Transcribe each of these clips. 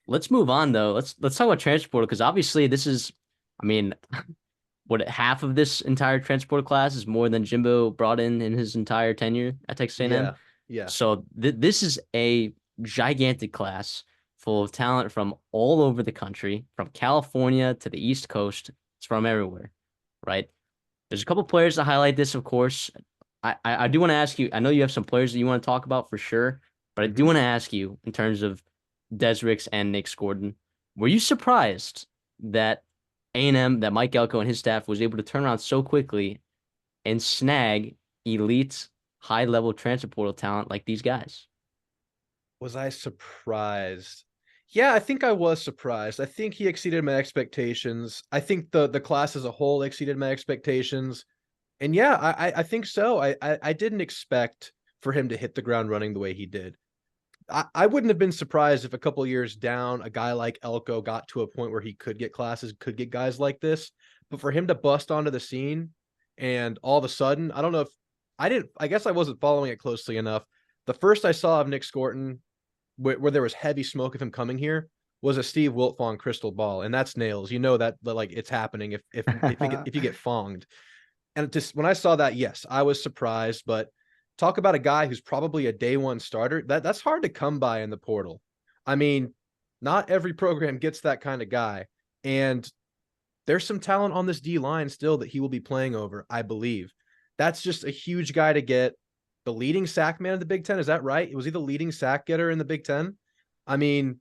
Let's move on though. Let's talk about transfer portal because obviously this is, I mean, what half of this entire transport class is more than Jimbo brought in his entire tenure at Texas A&M. Yeah, yeah. So this is a gigantic class full of talent from all over the country, from California to the East Coast. It's from everywhere, right? There's a couple players to highlight this, of course. I do want to ask you. I know you have some players that you want to talk about for sure, but I do hmm want to ask you in terms of Desricks and Nick Gordon. Were you surprised that A&M, that Mike Elko and his staff was able to turn around so quickly and snag elite, high-level transfer portal talent like these guys? Was I surprised? Yeah, I think I was surprised. I think he exceeded my expectations. I think the class as a whole exceeded my expectations. And yeah, I think so. I didn't expect for him to hit the ground running the way he did. I wouldn't have been surprised if a couple years down, a guy like Elko got to a point where he could get classes, could get guys like this. But for him to bust onto the scene and all of a sudden, I don't know if I didn't, I guess I wasn't following it closely enough. The first I saw of Nick Scorton, where there was heavy smoke of him coming here, was a Steve Wiltfong crystal ball. And that's nails. You know that like it's happening if you get fonged. And just when I saw that, yes, I was surprised. But talk about a guy who's probably a day one starter. That's hard to come by in the portal. I mean, not every program gets that kind of guy. And there's some talent on this D line still that he will be playing over, I believe. That's just a huge guy to get. The leading sack man of the Big Ten. Is that right? Was he the leading sack getter in the Big Ten? I mean,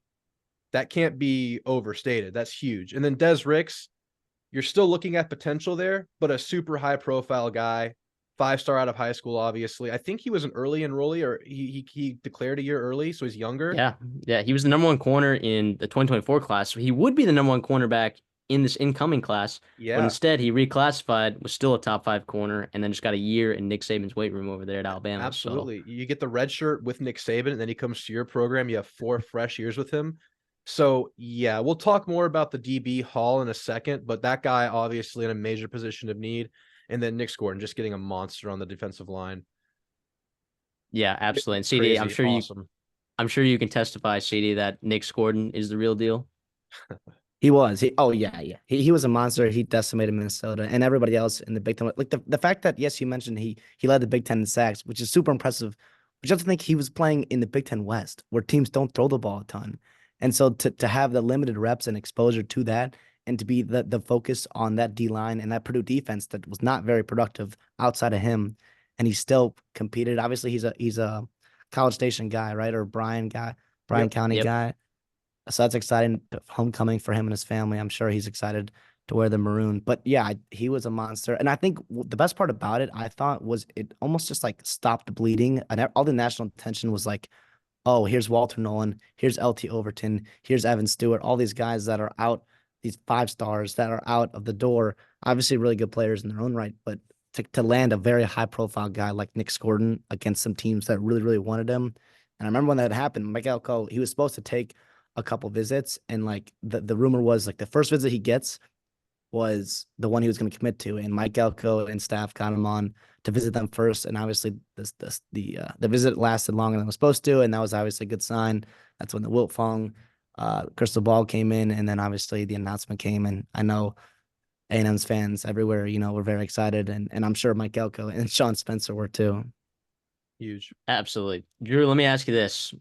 that can't be overstated. That's huge. And then Des Ricks, you're still looking at potential there, but a super high profile guy, 5-star out of high school, obviously. I think he was an early enrollee, or he declared a year early, so he's younger. Yeah, yeah, he was the number one corner in the 2024 class. So he would be the number one cornerback in this incoming class, but Yeah, instead he reclassified, was still a top five corner, and then just got a year in Nick Saban's weight room over there at Alabama. So absolutely. You get the red shirt with Nick Saban, and then he comes to your program. You have 4 fresh years with him. So yeah, we'll talk more about the DB Hall in a second, but that guy obviously in a major position of need. And then Nick Gordon just getting a monster on the defensive line. yeah, absolutely. And CD, Crazy, awesome. I'm sure you can testify, CD, that Nick Gordon is the real deal. He was. Oh yeah, yeah. He was a monster. He decimated Minnesota and everybody else in the Big Ten. Like the fact that yes, you mentioned he led the Big Ten in sacks, which is super impressive. But you have to think he was playing in the Big Ten West, where teams don't throw the ball a ton. And so to have the limited reps and exposure to that, and to be the focus on that D line and that Purdue defense that was not very productive outside of him, and he still competed. Obviously, he's a College Station guy, right? Or Bryan Yep. County Yep. guy. So that's exciting. Homecoming for him and his family. I'm sure he's excited to wear the maroon. But yeah, he was a monster. And I think the best part about it, I thought, was it almost just like stopped bleeding. And all the national attention was like, oh, here's Walter Nolan, here's LT Overton, here's Evan Stewart, all these guys that are out, these 5 stars that are out of the door. Obviously, really good players in their own right. But to land a very high profile guy like Nick Gordon against some teams that really, really wanted him. And I remember when that happened, Mike Elko, he was supposed to take a couple visits, and like the rumor was like the first visit he gets was the one he was going to commit to, and Mike Elko and staff got him on to visit them first, and obviously the visit lasted longer than it was supposed to, and that was obviously a good sign. That's when the Wilt Fong crystal ball came in, and then obviously the announcement came, and I know A&M's fans everywhere, were very excited, and I'm sure Mike Elko and Sean Spencer were too. Huge. Absolutely. Drew, let me ask you this.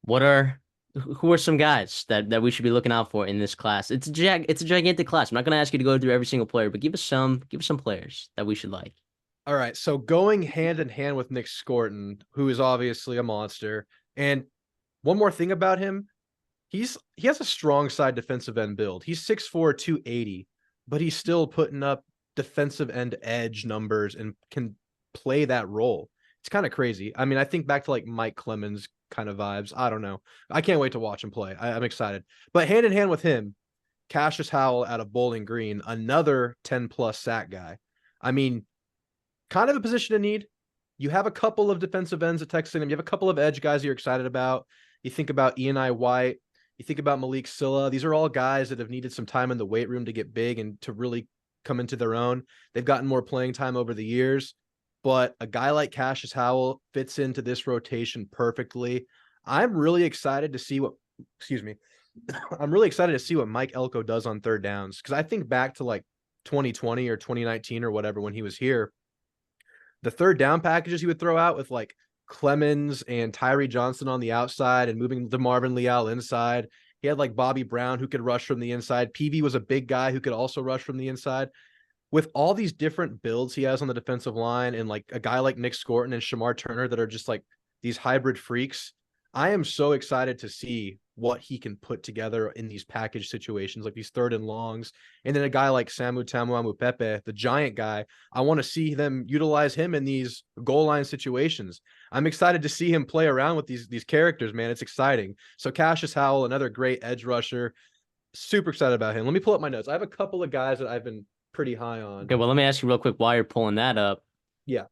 What are who are some guys that we should be looking out for in this class? It's a gigantic class. I'm not going to ask you to go through every single player, but give us some players that we should like. All right. So going hand in hand with Nick Scorton, who is obviously a monster. And one more thing about him, he has a strong side defensive end build. He's 6'4", 280, but he's still putting up defensive end edge numbers and can play that role. It's kind of crazy. I mean, I think back to like Mike Clemens kind of vibes. I don't know. I can't wait to watch him play. I'm excited. But hand in hand with him, Cassius Howell out of Bowling Green, another 10+ sack guy. I mean, kind of a position of need. You have a couple of defensive ends at Texas A&M. You have a couple of edge guys you're excited about. You think about Eni White. You think about Malik Silla. These are all guys that have needed some time in the weight room to get big and to really come into their own. They've gotten more playing time over the years, but a guy like Cassius Howell fits into this rotation perfectly. I'm really excited to see excuse me, I'm really excited to see what Mike Elko does on third downs, because I think back to like 2020 or 2019 or whatever when he was here, the third down packages he would throw out with like Clemens and Tyree Johnson on the outside and moving DeMarvin Leal inside. He had like Bobby Brown who could rush from the inside. PV was a big guy who could also rush from the inside. With all these different builds he has on the defensive line, and like a guy like Nick Scorton and Shamar Turner that are just like these hybrid freaks, I am so excited to see what he can put together in these package situations, like these third and longs. And then a guy like Samu Tamuamu Pepe, the giant guy, I want to see them utilize him in these goal line situations. I'm excited to see him play around with these characters, man. It's exciting. So Cassius Howell, another great edge rusher, super excited about him. Let me pull up my notes. I have a couple of guys that I've been pretty high on. Okay, well, let me ask you real quick while you're pulling that up. Yeah.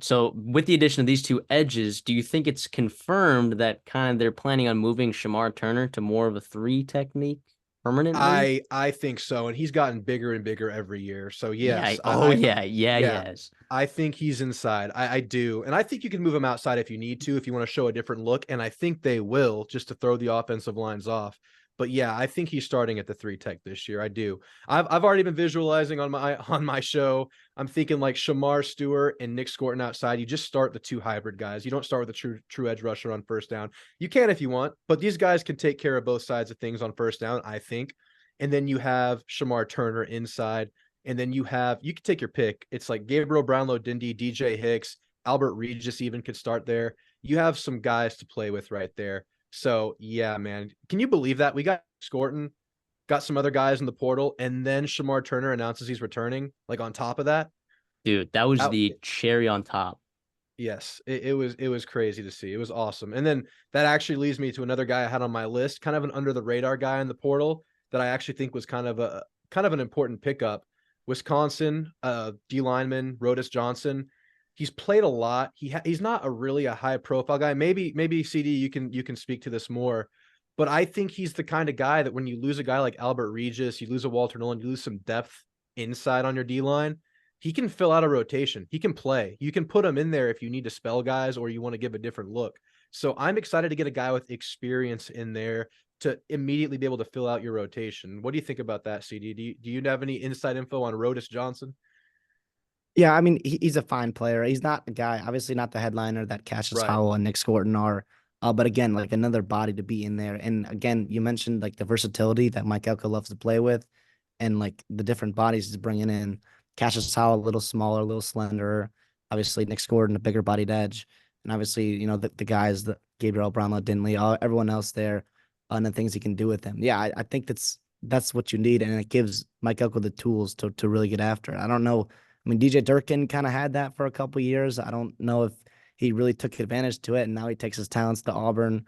So with the addition of these two edges, do you think it's confirmed that kind of they're planning on moving Shamar Turner to more of a 3 technique permanently? I think so, and he's gotten bigger and bigger every year. So yes, Yeah, yes. I think he's inside. I do, and I think you can move him outside if you need to, if you want to show a different look. And I think they will, just to throw the offensive lines off. But yeah, I think he's starting at the 3 tech this year. I do. I've already been visualizing on my show. I'm thinking like Shamar Stewart and Nick Scorton outside. You just start the 2 hybrid guys. You don't start with a true edge rusher on first down. You can if you want, but these guys can take care of both sides of things on first down, I think. And then you have Shamar Turner inside. And then you can take your pick. It's like Gabriel Brownlow, Dindy, DJ Hicks, Albert Regis even could start there. You have some guys to play with right there. So yeah, man, can you believe that we got Scorton, got some other guys in the portal, and then Shamar Turner announces he's returning? Like on top of that, Dude, that was the cherry on top. yes, it was crazy to see. It was awesome. And then that actually leads me to another guy I had on my list, kind of an under the radar guy in the portal that I actually think was kind of an important pickup. Wisconsin, D lineman Rodis Johnson. He's played a lot. He's not really a high profile guy. Maybe CD you can speak to this more, but I think he's the kind of guy that when you lose a guy like Albert Regis, you lose a Walter Nolan, you lose some depth inside on your D line. He can fill out a rotation. He can play. You can put him in there if you need to spell guys or you want to give a different look. So I'm excited to get a guy with experience in there to immediately be able to fill out your rotation. What do you think about that, CD? Do you have any inside info on Rodis Johnson? Yeah, I mean, he's a fine player. He's not a guy, obviously not the headliner that Cassius Right. Howell and Nick Scorton are. But again, like another body to be in there. And again, you mentioned like the versatility that Mike Elko loves to play with and like the different bodies he's bringing in. Cassius Howell, a little smaller, a little slenderer. Obviously, Nick Scorton, a bigger bodied edge. And obviously, you know, the guys, the Gabriel Brownlow, Dinley, everyone else there, and the things he can do with them. Yeah, I think that's what you need. And it gives Mike Elko the tools to really get after it. I don't know. I mean, DJ Durkin kind of had that for a couple of years. I don't know if he really took advantage to it, and now he takes his talents to Auburn.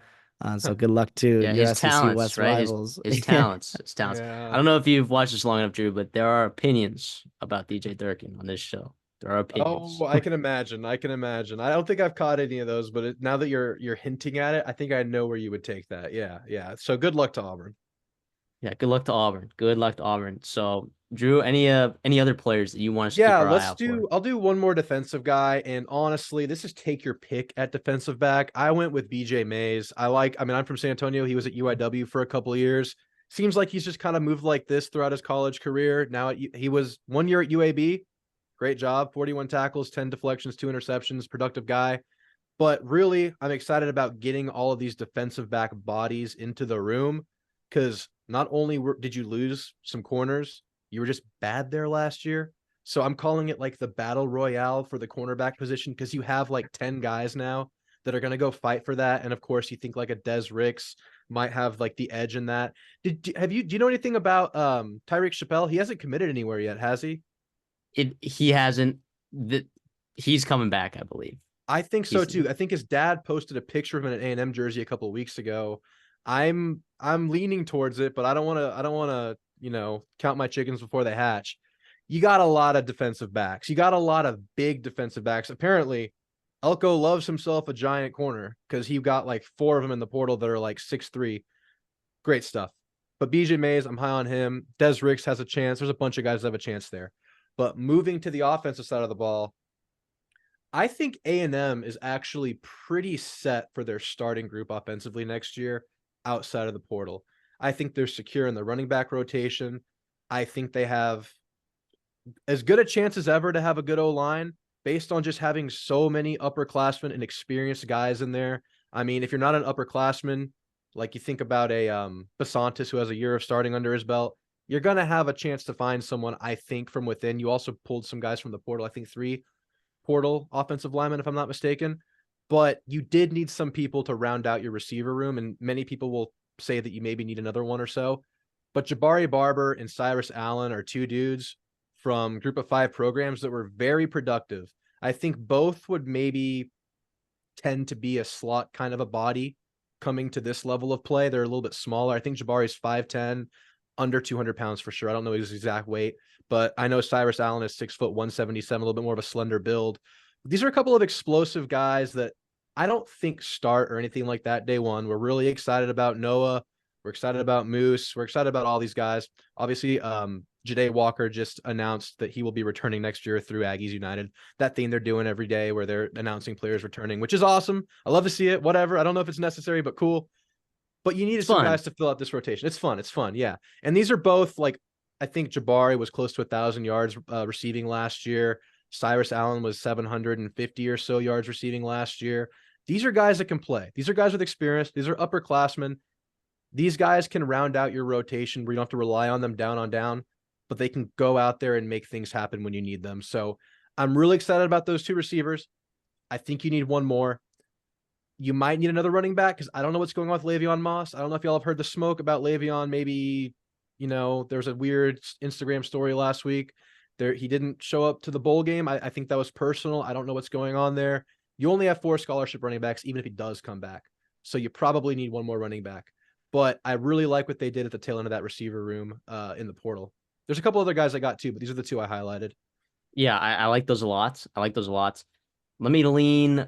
So good luck to Yeah, your his SEC talents, West right? rivals. His talents, his talents. Yeah. I don't know if you've watched this long enough, Drew, but there are opinions about DJ Durkin on this show. There are opinions. Oh, I can imagine. I can imagine. I don't think I've caught any of those, but now that you're hinting at it, I think I know where you would take that. Yeah, yeah. So good luck to Auburn. Yeah, good luck to Auburn. Good luck to Auburn. So, Drew, any other players that you want us to keep Yeah, our eye out for? I'll do one more defensive guy. And honestly, this is take your pick at defensive back. I went with BJ Mays. I'm from San Antonio. He was at UIW for a couple of years. Seems like he's just kind of moved like this throughout his college career. Now he was 1 year at UAB. Great job. 41 tackles, 10 deflections, 2 interceptions, productive guy. But really, I'm excited about getting all of these defensive back bodies into the room, because not only did you lose some corners, you were just bad there last year. So I'm calling it like the battle royale for the cornerback position, because you have like 10 guys now that are going to go fight for that. And of course, you think like a Des Ricks might have like the edge in that. Do you know anything about Tyreek Chappelle? He hasn't committed anywhere yet, has he? He hasn't. He's coming back, I believe. I think so too. I think his dad posted a picture of him in an A&M jersey a couple of weeks ago. I'm leaning towards it, but I don't want to, count my chickens before they hatch. You got a lot of defensive backs. You got a lot of big defensive backs. Apparently, Elko loves himself a giant corner, because he got like 4 of them in the portal that are like 6'3". Great stuff. But BJ Mays, I'm high on him. Des Ricks has a chance. There's a bunch of guys that have a chance there. But moving to the offensive side of the ball, I think A&M is actually pretty set for their starting group offensively next year. outside of the portal. I think they're secure in the running back rotation. I think they have as good a chance as ever to have a good O-line based on just having so many upperclassmen and experienced guys in there. I mean, if you're not an upperclassman, like you think about a Basantis who has a year of starting under his belt, you're going to have a chance to find someone, I think, from within. You also pulled some guys from the portal, I think 3 portal offensive linemen, if I'm not mistaken. But you did need some people to round out your receiver room, and many people will say that you maybe need another one or so. But Jabari Barber and Cyrus Allen are 2 dudes from Group of 5 programs that were very productive. I think both would maybe tend to be a slot kind of a body coming to this level of play. They're a little bit smaller. I think Jabari's 5'10", under 200 pounds for sure. I don't know his exact weight, but I know Cyrus Allen is 6 foot 177, a little bit more of a slender build. These are a couple of explosive guys that I don't think start or anything like that day one. We're really excited about Noah. We're excited about Moose. We're excited about all these guys. Obviously, Ja'Day Walker just announced that he will be returning next year through Aggies United. That thing they're doing every day where they're announcing players returning, which is awesome. I love to see it. Whatever. I don't know if it's necessary, but cool. But you needed It's some fun. guys to fill out this rotation. It's fun. It's fun. Yeah. And these are both like, I think Jabari was close to 1,000 yards receiving last year. Cyrus Allen was 750 or so yards receiving last year. These are guys that can play. These are guys with experience. These are upperclassmen. These guys can round out your rotation where you don't have to rely on them down on down, but they can go out there and make things happen when you need them. So I'm really excited about those 2 receivers. I think you need one more. You might need another running back because I don't know what's going on with Le'Veon Moss. I don't know if y'all have heard the smoke about Le'Veon. Maybe, there was a weird Instagram story last week. He didn't show up to the bowl game. I think that was personal. I don't know what's going on there. You only have 4 scholarship running backs, even if he does come back. So you probably need one more running back. But I really like what they did at the tail end of that receiver room in the portal. There's a couple other guys I got too, but these are the 2 I highlighted. Yeah, I like those a lot. I like those a lot. Let me lean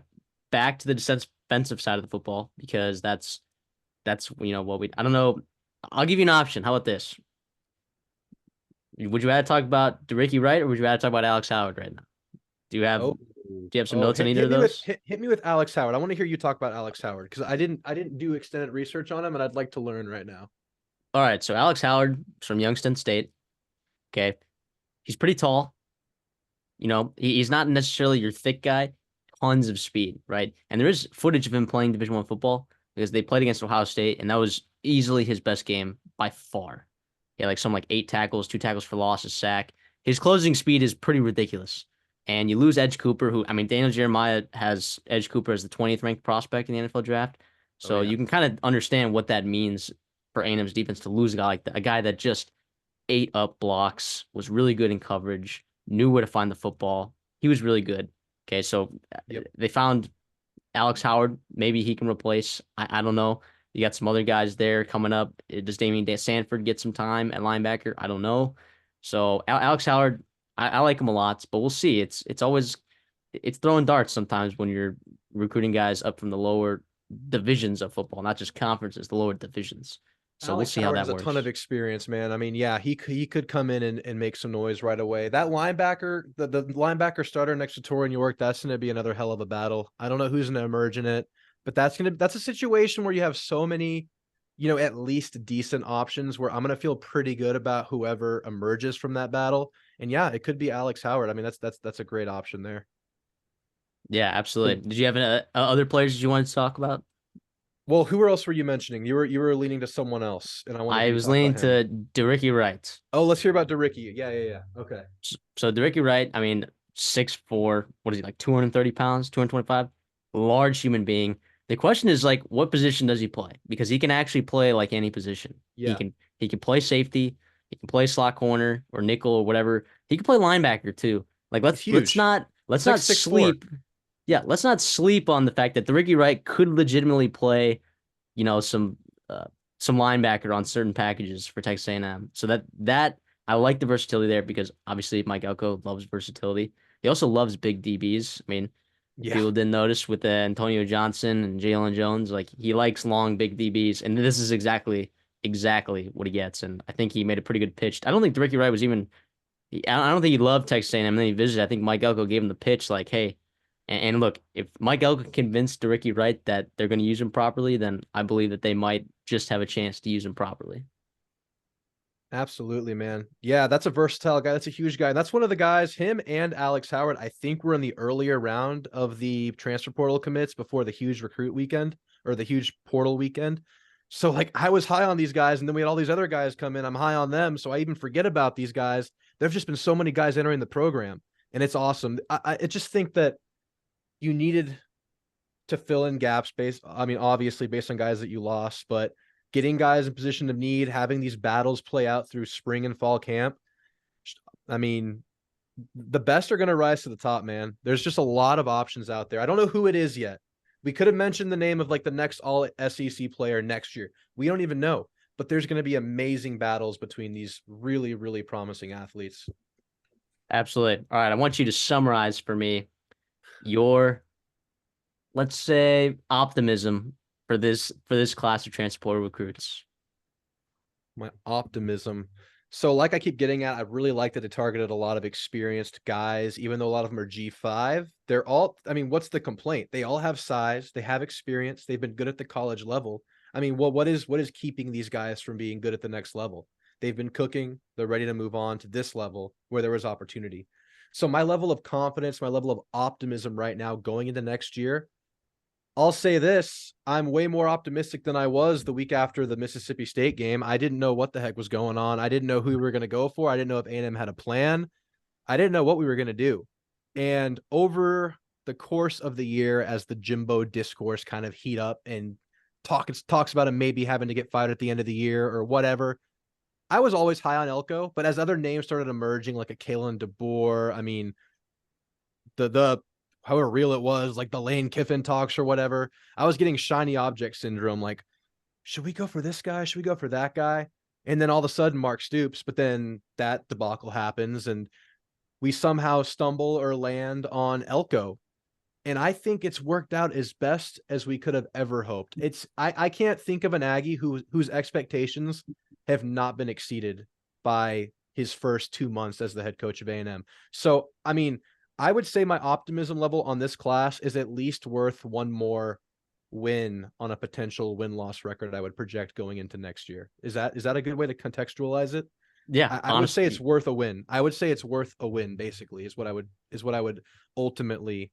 back to the defensive side of the football because that's what we. I don't know. I'll give you an option. How about this? Would you rather talk about DeRicky Wright or would you rather talk about Alex Howard right now? Do you have some notes on either of those? Hit me with Alex Howard. I want to hear you talk about Alex Howard because I didn't do extended research on him, and I'd like to learn right now. All right, so Alex Howard is from Youngstown State. Okay, he's pretty tall. He's not necessarily your thick guy. Tons of speed, right? And there is footage of him playing Division I football because they played against Ohio State, and that was easily his best game by far. He had like 8 tackles, 2 tackles for loss, a sack. His closing speed is pretty ridiculous. And you lose Edge Cooper, Daniel Jeremiah has Edge Cooper as the 20th ranked prospect in the NFL draft. So you can kind of understand what that means for A&M's defense to lose a guy like that, a guy that just ate up blocks, was really good in coverage, knew where to find the football. He was really good. Okay, so they found Alex Howard. Maybe he can replace. I don't know. You got some other guys there coming up. Does Damian Sanford get some time at linebacker? I don't know. So Alex Howard, I like him a lot, but we'll see. It's throwing darts sometimes when you're recruiting guys up from the lower divisions of football, not just conferences, the lower divisions. So we'll see how that works. A ton of experience, man. I mean, yeah, he could come in and make some noise right away. That linebacker, the linebacker starter next to Torian York, that's going to be another hell of a battle. I don't know who's going to emerge in it, but that's a situation where you have so many, at least decent options where I'm going to feel pretty good about whoever emerges from that battle. And yeah, it could be Alex Howard. I mean, that's a great option there. Yeah, absolutely. Did you have other players you wanted to talk about? Well, who else were you mentioning? You were leaning to someone else, and I was leaning to DeRicky Wright. Oh, let's hear about DeRicky. Yeah. Okay. So DeRicky Wright, 6'4", what is he, like 230 pounds, 225? Large human being. The question is what position does he play? Because he can actually play like any position. Yeah. He can play safety, he can play slot corner or nickel or whatever. He can play linebacker too. Let's not sleep. Yeah, let's not sleep on the fact that DeRicky Wright could legitimately play, some linebacker on certain packages for Texas A&M. So that I like the versatility there because obviously Mike Elko loves versatility. He also loves big DBs. People didn't notice with Antonio Johnson and Jalen Jones, he likes long, big DBs, and this is exactly what he gets. And I think he made a pretty good pitch. I don't think DeRicky Wright was even. I don't think he loved Texas A&M. And then he visited. I think Mike Elko gave him the pitch, hey. And look, if Mike Elko convinced Ricky Wright that they're going to use him properly, then I believe that they might just have a chance to use him properly. Absolutely, man. Yeah, that's a versatile guy. That's a huge guy. That's one of the guys, him and Alex Howard, I think were in the earlier round of the transfer portal commits before the huge recruit weekend or the huge portal weekend. So like I was high on these guys, and then we had all these other guys come in. I'm high on them. So I even forget about these guys. There've just been so many guys entering the program, and it's awesome. I just think that you needed to fill in gaps obviously based on guys that you lost, but getting guys in position of need, having these battles play out through spring and fall camp. I mean, the best are going to rise to the top, man. There's just a lot of options out there. I don't know who it is yet. We could have mentioned the name of like the next all SEC player next year. We don't even know, but there's going to be amazing battles between these really, really promising athletes. Absolutely. All right. I want you to summarize for me your, let's say, optimism for this class of transporter recruits. My optimism. So like I keep getting at, I really like that it targeted a lot of experienced guys, even though a lot of them are G5. They're all, I mean, what's the complaint? They all have size, they have experience, they've been good at the college level. I mean, well, what is keeping these guys from being good at the next level? They've been cooking, they're ready to move on to this level where there was opportunity. So my level of confidence, my level of optimism right now going into next year, I'll say this, I'm way more optimistic than I was the week after the Mississippi State game. I didn't know what the heck was going on. I didn't know who we were going to go for. I didn't know if A&M had a plan. I didn't know what we were going to do. And over the course of the year, as the Jimbo discourse kind of heat up and talks about him maybe having to get fired at the end of the year or whatever, I was always high on Elko, but as other names started emerging, like a Kalen DeBoer, I mean, the however real it was, like the Lane Kiffin talks or whatever, I was getting shiny object syndrome. Like, should we go for this guy? Should we go for that guy? And then all of a sudden, Mark Stoops, but then that debacle happens and we somehow stumble or land on Elko. And I think it's worked out as best as we could have ever hoped. I can't think of an Aggie whose expectations have not been exceeded by his first 2 months as the head coach of A&M. So, I mean, I would say my optimism level on this class is at least worth one more win on a potential win-loss record I would project going into next year. Is that a good way to contextualize it? Yeah, I would say it's worth a win. I would say it's worth a win, basically, is what I would ultimately,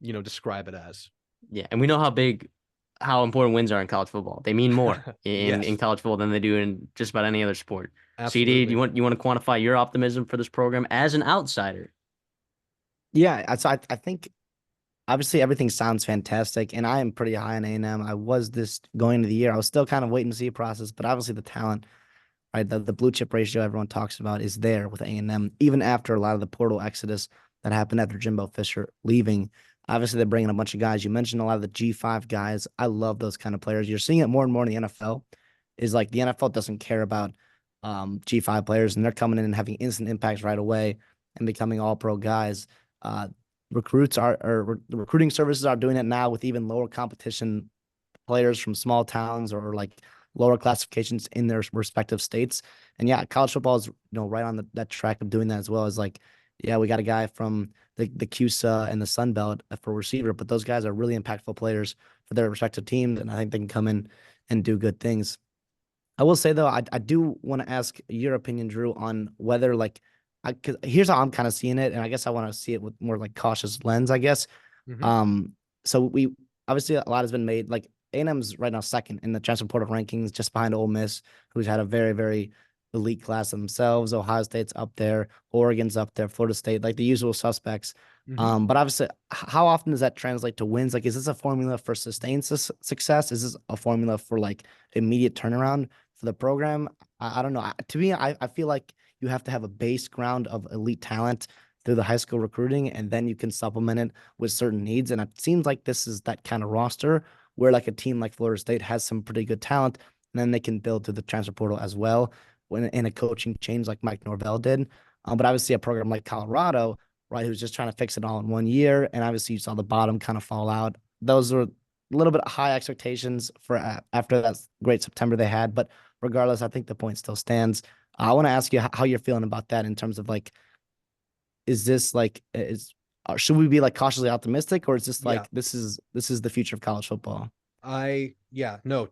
describe it as. Yeah, and we know how important wins are in college football. They mean more Yes. in college football than they do in just about any other sport. Absolutely. CD, you want to quantify your optimism for this program as an outsider? Yeah, so I think obviously everything sounds fantastic, and I am pretty high on A&M. I was this going into the year. I was still kind of waiting to see a process, but obviously the talent, right, the blue chip ratio everyone talks about is there with A&M, even after a lot of the portal exodus that happened after Jimbo Fisher leaving. Obviously, they're bringing a bunch of guys. You mentioned a lot of the G5 guys. I love those kind of players. You're seeing it more and more in the NFL. Is like the NFL doesn't care about G5 players, and they're coming in and having instant impacts right away and becoming all pro guys. Uh, recruiting services are doing it now with even lower competition players from small towns or like lower classifications in their respective states. And yeah, college football is right on that track of doing that as well. As like, yeah, we got a guy from the CUSA and the Sun Belt for receiver, but those guys are really impactful players for their respective teams, and I think they can come in and do good things. I will say though, I do want to ask your opinion, Drew, on whether like, because here's how I'm kind of seeing it, and I guess I want to see it with more like cautious lens, I guess. Mm-hmm. So we obviously a lot has been made. Like A&M's right now second in the transfer portal rankings, just behind Ole Miss, who's had a very, very elite class themselves. Ohio State's up there, Oregon's up there, Florida State, like the usual suspects. Mm-hmm. But obviously, how often does that translate to wins? Like, is this a formula for sustained success? Is this a formula for like immediate turnaround for the program? I don't know. To me, I feel like you have to have a base ground of elite talent through the high school recruiting, and then you can supplement it with certain needs. And it seems like this is that kind of roster where like a team like Florida State has some pretty good talent, and then they can build to the transfer portal as well when in a coaching change like Mike Norvell did. But obviously a program like Colorado, right, who's just trying to fix it all in one year, and obviously you saw the bottom kind of fall out. Those were a little bit high expectations for after that great September they had, but regardless, I think the point still stands. I want to ask you how you're feeling about that in terms of like, is this like is should we be like cautiously optimistic, or is this Yeah. like this is the future of college football? No.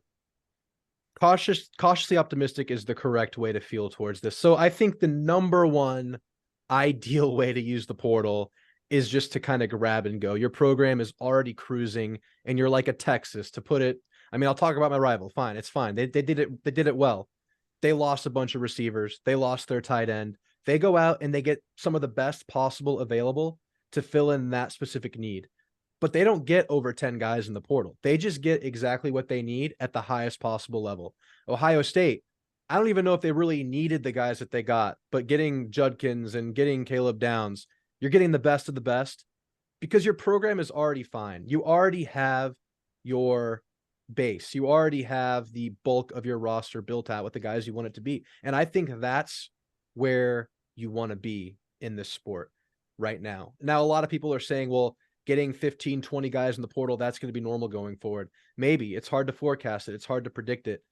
Cautiously optimistic is the correct way to feel towards this. So I think the number one ideal way to use the portal is just to kind of grab and go. Your program is already cruising and you're like a Texas, to put it. I mean, I'll talk about my rival. Fine, it's fine. They did it well. They lost a bunch of receivers. They lost their tight end. They go out and they get some of the best possible available to fill in that specific need. But they don't get over 10 guys in the portal. They just get exactly what they need at the highest possible level. Ohio State, I don't even know if they really needed the guys that they got, but getting Judkins and getting Caleb Downs, you're getting the best of the best because your program is already fine. You already have your base. You already have the bulk of your roster built out with the guys you want it to be. And I think that's where you want to be in this sport right now. Now, a lot of people are saying, well, getting 15, 20 guys in the portal, that's going to be normal going forward. Maybe. It's hard to forecast it. It's hard to predict it.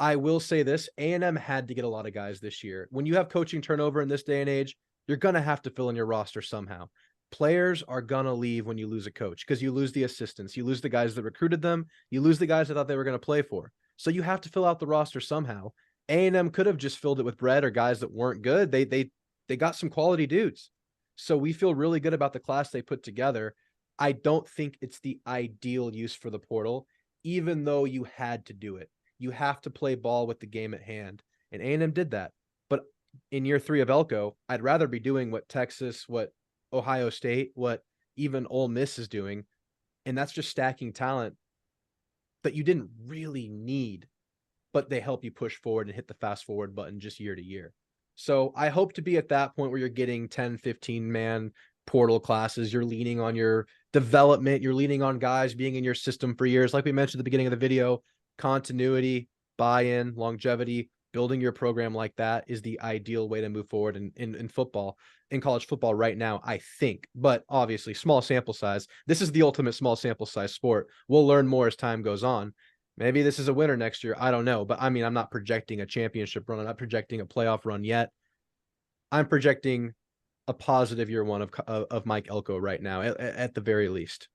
I will say this, A&M had to get a lot of guys this year. When you have coaching turnover in this day and age, you're going to have to fill in your roster somehow. Players are going to leave when you lose a coach because you lose the assistants. You lose the guys that recruited them. You lose the guys that thought they were going to play for. So you have to fill out the roster somehow. A&M could have just filled it with bread or guys that weren't good. They got some quality dudes. So we feel really good about the class they put together. I don't think it's the ideal use for the portal, even though you had to do it. You have to play ball with the game at hand. And A&M did that. But in year 3 of Elko, I'd rather be doing what Texas, what Ohio State, what even Ole Miss is doing. And that's just stacking talent that you didn't really need, but they help you push forward and hit the fast forward button just year to year. So I hope to be at that point where you're getting 10, 15 man portal classes. You're leaning on your development. You're leaning on guys being in your system for years. Like we mentioned at the beginning of the video, continuity, buy-in, longevity, building your program like that is the ideal way to move forward in football, in college football right now, I think. But obviously, small sample size. This is the ultimate small sample size sport. We'll learn more as time goes on. Maybe this is a winner next year. I don't know. But I mean, I'm not projecting a championship run. I'm not projecting a playoff run yet. I'm projecting a positive year 1 of Mike Elko right now, at the very least.